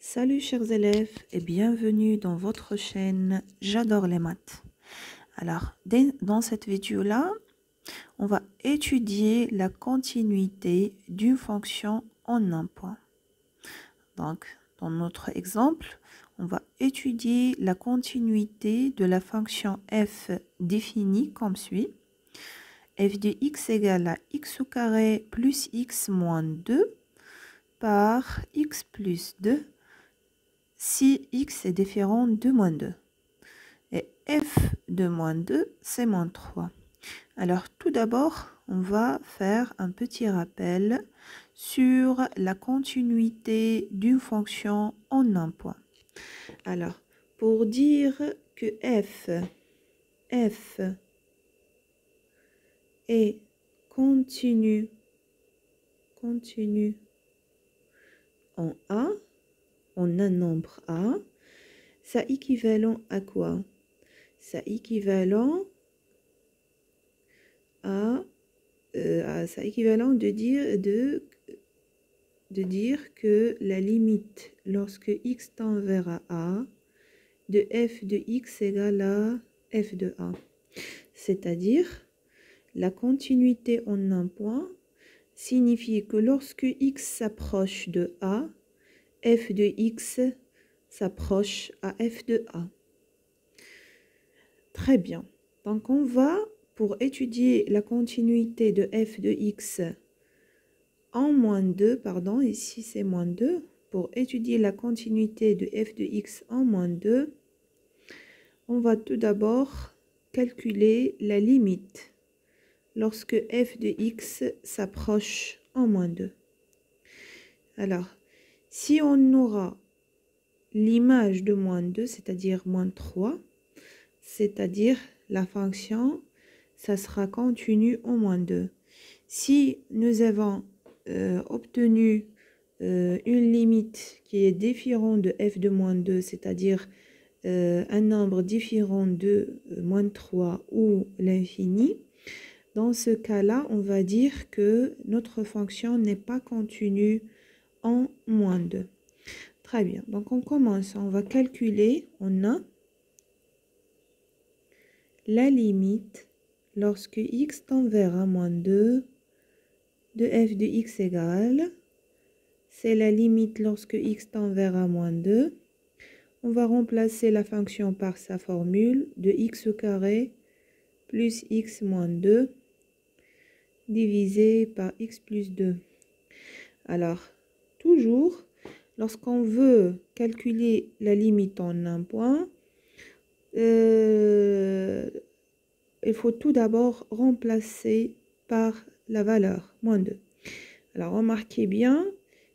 Salut chers élèves et bienvenue dans votre chaîne J'adore les maths. Alors, dans cette vidéo-là, on va étudier la continuité d'une fonction en un point. Donc, dans notre exemple, on va étudier la continuité de la fonction f définie comme suit. F de x égale à x au carré plus x moins 2 par x plus 2 si x est différent de moins 2. Et f de moins 2, c'est moins 3. Alors, tout d'abord, on va faire un petit rappel sur la continuité d'une fonction en un point. Alors, pour dire que f est continu en A, en un nombre A, ça équivalent à quoi? Ça équivalent de dire que la limite lorsque x tend vers A de f de x égale à f de A. C'est-à-dire, la continuité en un point signifie que lorsque x s'approche de A, f de x s'approche à f de A. Très bien. Donc, on va, pour étudier la continuité de f de x en moins 2, pardon, ici c'est moins 2. Pour étudier la continuité de f de x en moins 2, on va tout d'abord calculer la limite lorsque f de x s'approche en moins 2. Alors, si on aura l'image de moins 2, c'est-à-dire moins 3, c'est-à-dire la fonction, ça sera continu en moins 2. Si nous avons obtenu une limite qui est différente de f de moins 2, c'est-à-dire un nombre différent de moins 3 ou l'infini, dans ce cas-là, on va dire que notre fonction n'est pas continue en moins 2. Très bien, donc on commence, on va calculer, on a la limite lorsque x tend vers un moins 2 de f de x égale, c'est la limite lorsque x tend vers un moins 2. On va remplacer la fonction par sa formule de x au carré plus x moins 2 divisé par x plus 2. Alors, toujours, lorsqu'on veut calculer la limite en un point, il faut tout d'abord remplacer par la valeur moins 2. Alors, remarquez bien,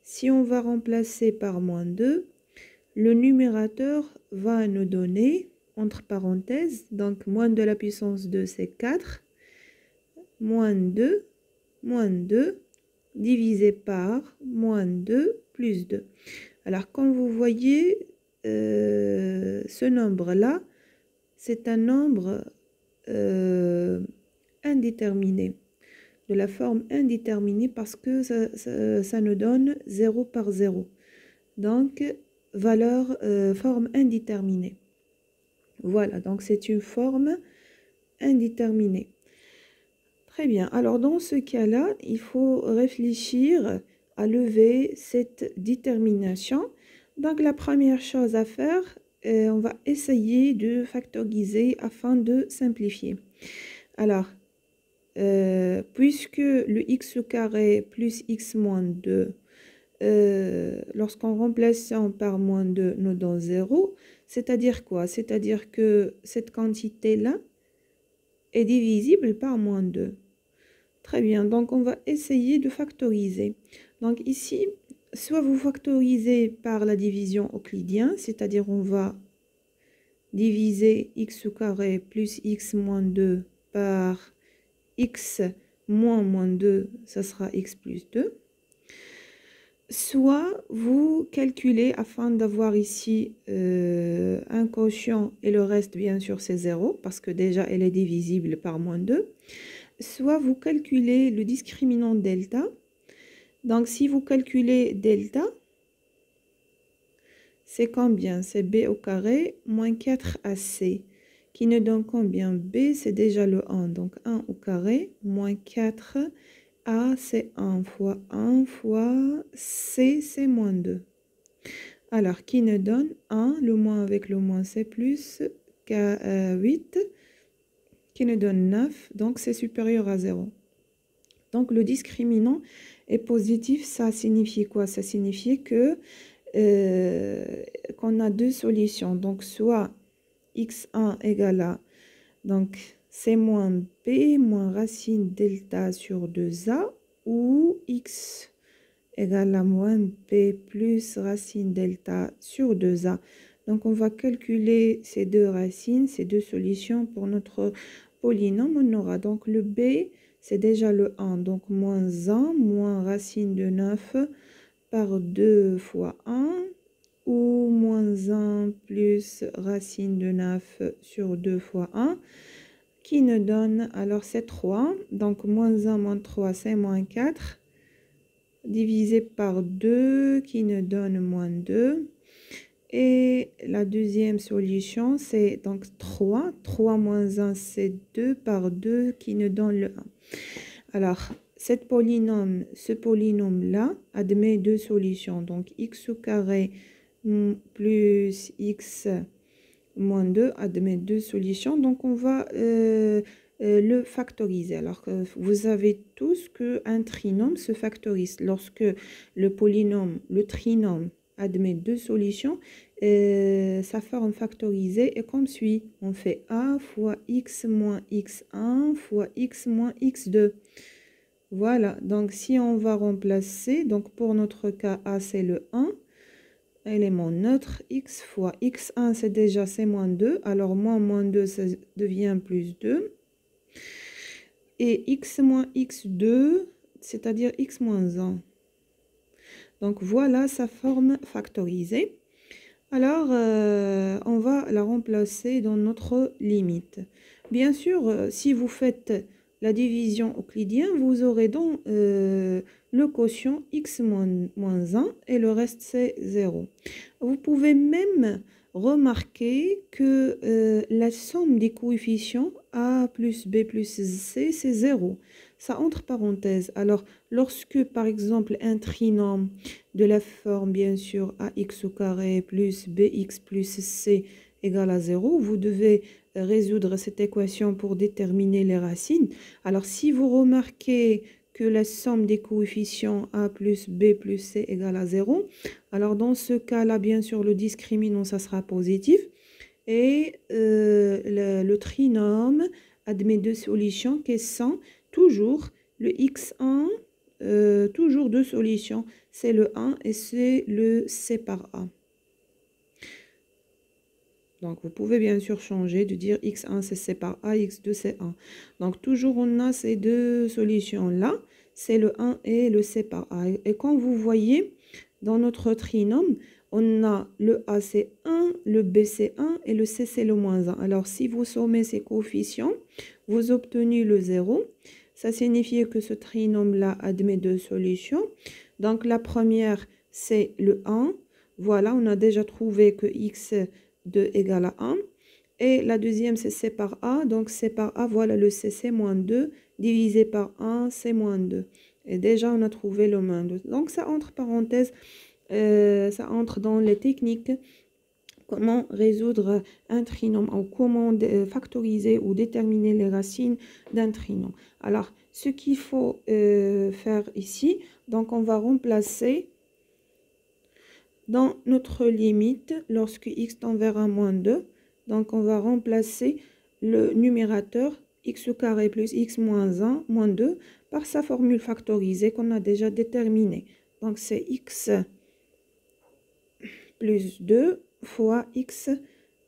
si on va remplacer par moins 2, le numérateur va nous donner, entre parenthèses, donc moins 2 à la puissance 2, c'est 4, moins 2, divisé par moins 2 plus 2. Alors, comme vous voyez, ce nombre-là, c'est un nombre indéterminé, de la forme indéterminée parce que ça nous donne 0 par 0. Donc, forme indéterminée. Voilà, donc c'est une forme indéterminée. Très bien, alors dans ce cas-là, il faut réfléchir à lever cette détermination. Donc la première chose à faire, on va essayer de factoriser afin de simplifier. Alors, puisque le x au carré plus x moins 2, lorsqu'on remplace par moins 2 nous donne 0, c'est-à-dire quoi? C'est-à-dire que cette quantité-là est divisible par moins 2. Très bien, donc on va essayer de factoriser. Donc ici, soit vous factorisez par la division euclidienne, c'est-à-dire on va diviser x au carré plus x moins 2 par x moins 2, ça sera x plus 2. Soit vous calculez afin d'avoir ici un quotient et le reste bien sûr c'est 0 parce que déjà elle est divisible par moins 2. Soit vous calculez le discriminant delta. Donc si vous calculez delta, c'est combien? C'est b au carré moins 4ac. Qui nous donne combien? B, c'est déjà le 1. Donc 1 au carré moins 4. A, c'est 1 fois C, c'est moins 2. Alors, qui nous donne 1, le moins avec le moins, c'est plus 8, qui nous donne 9, donc c'est supérieur à 0. Donc, le discriminant est positif, ça signifie quoi? Ça signifie que qu'on a deux solutions. Donc, soit x1 égale à, donc, c moins b moins racine delta sur 2a, ou x égale à moins b plus racine delta sur 2a. Donc, on va calculer ces deux racines, ces deux solutions pour notre polynôme. On aura donc le b, c'est déjà le 1, donc moins 1, moins racine de 9 par 2 fois 1, ou moins 1 plus racine de 9 sur 2 fois 1, qui nous donne, alors c'est 3, donc moins 1 moins 3, c'est moins 4, divisé par 2, qui nous donne moins 2. Et la deuxième solution, c'est donc 3. 3 moins 1, c'est 2 par 2, qui nous donne le 1. Alors, ce polynôme-là admet deux solutions. Donc, x au carré plus x moins 2 admet deux solutions. Donc, on va le factoriser. Alors que vous avez tous qu'un trinôme se factorise. Lorsque le trinôme admet deux solutions, sa forme factorisée est comme suit. On fait a fois x moins x1 fois x moins x2. Voilà, donc si on va remplacer, donc pour notre cas a c'est le 1, élément neutre, x fois x1 c'est déjà c'est moins 2, alors moins 2 ça devient plus 2. Et x moins x2, c'est-à-dire x moins 1. Donc voilà sa forme factorisée. Alors, on va la remplacer dans notre limite. Bien sûr, si vous faites la division euclidienne, vous aurez donc le quotient x moins 1 et le reste c'est 0. Vous pouvez même remarquer que la somme des coefficients a plus b plus c, c'est 0. Ça entre parenthèses. Alors, lorsque par exemple un trinôme de la forme bien sûr ax au carré plus bx plus c égale à 0, vous devez résoudre cette équation pour déterminer les racines. Alors, si vous remarquez que la somme des coefficients a plus b plus c égale à 0, alors dans ce cas-là, bien sûr, le discriminant, ça sera positif. Et le trinôme admet deux solutions qui sont toujours le x1, toujours deux solutions. C'est le 1 et c'est le c par a. Donc, vous pouvez bien sûr changer de dire x1 c'est c par a, x2 c'est 1. Donc, toujours on a ces deux solutions-là. C'est le 1 et le c par a. Et quand vous voyez, dans notre trinôme, on a le a c'est 1, le b c'est 1 et le c c'est le moins 1. Alors, si vous sommez ces coefficients, vous obtenez le 0. Ça signifie que ce trinôme-là admet deux solutions. Donc, la première, c'est le 1. Voilà, on a déjà trouvé que x2 égale à 1. Et la deuxième, c'est c par a. Donc, c par a, voilà le c, c'est moins 2. Divisé par 1, c'est moins 2. Et déjà, on a trouvé le moins 2. Donc, ça entre parenthèses, ça entre dans les techniques. Comment résoudre un trinôme ou comment factoriser ou déterminer les racines d'un trinôme. Alors, ce qu'il faut faire ici, donc on va remplacer dans notre limite, lorsque x tend vers 1 moins 2, donc on va remplacer le numérateur x au carré plus x moins 1 moins 2 par sa formule factorisée qu'on a déjà déterminée. Donc c'est x plus 2 fois x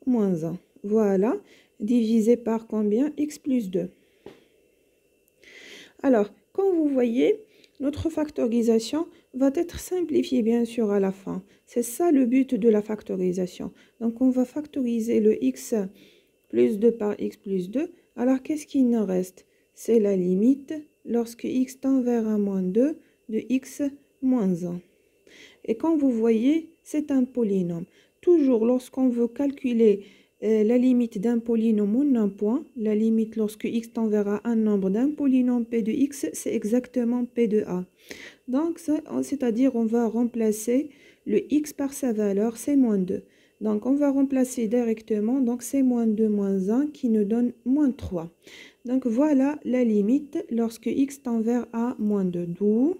moins 1. Voilà, divisé par combien? X plus 2. Alors, quand vous voyez, notre factorisation va être simplifiée bien sûr à la fin. C'est ça le but de la factorisation. Donc, on va factoriser le x plus 2 par x plus 2. Alors, qu'est-ce qu'il nous reste? C'est la limite lorsque x tend vers 1 moins 2 de x moins 1. Et quand vous voyez, c'est un polynôme. toujours, lorsqu'on veut calculer la limite d'un polynôme ou d'un point, la limite lorsque x tend vers un nombre d'un polynôme p de x, c'est exactement p de a. Donc, c'est-à-dire on va remplacer le x par sa valeur, c'est moins 2. Donc, on va remplacer directement, donc c'est moins 2 moins 1 qui nous donne moins 3. Donc, voilà la limite lorsque x tend vers a moins 2. D'où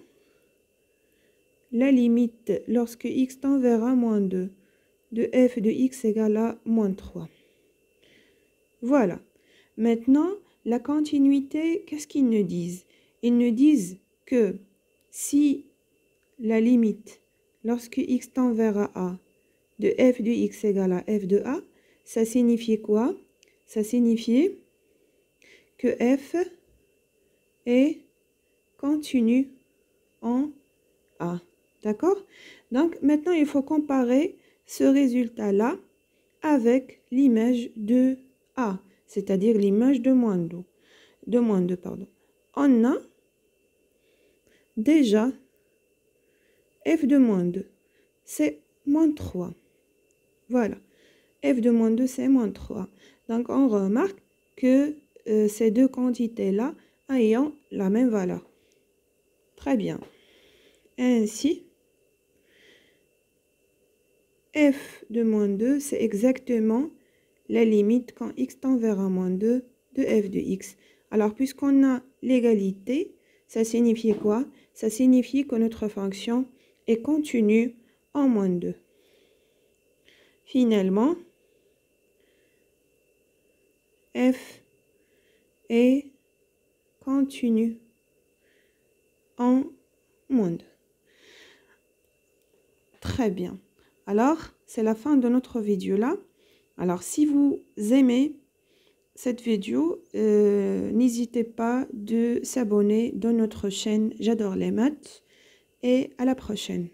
la limite lorsque x tend vers a moins 2 de f de x égale à moins 3. Voilà. Maintenant, la continuité, qu'est-ce qu'ils nous disent? Ils nous disent que si la limite lorsque x tend vers a de f de x égale à f de a, ça signifie quoi? Ça signifie que f est continu en a. D'accord? Donc, maintenant, il faut comparer ce résultat-là avec l'image de a, c'est-à-dire l'image de moins 2. On a déjà f de moins 2, c'est moins 3. Voilà. F de moins 2, c'est moins 3. Donc, on remarque que ces deux quantités-là ayant la même valeur. Très bien. Ainsi, f de moins 2, c'est exactement la limite quand x tend vers un moins 2 de f de x. Alors, puisqu'on a l'égalité, ça signifie quoi? Ça signifie que notre fonction est continue en moins 2. Finalement, f est continue en moins 2. Très bien. Alors, c'est la fin de notre vidéo là. Alors, si vous aimez cette vidéo, n'hésitez pas de s'abonner dans notre chaîne J'adore les maths et à la prochaine.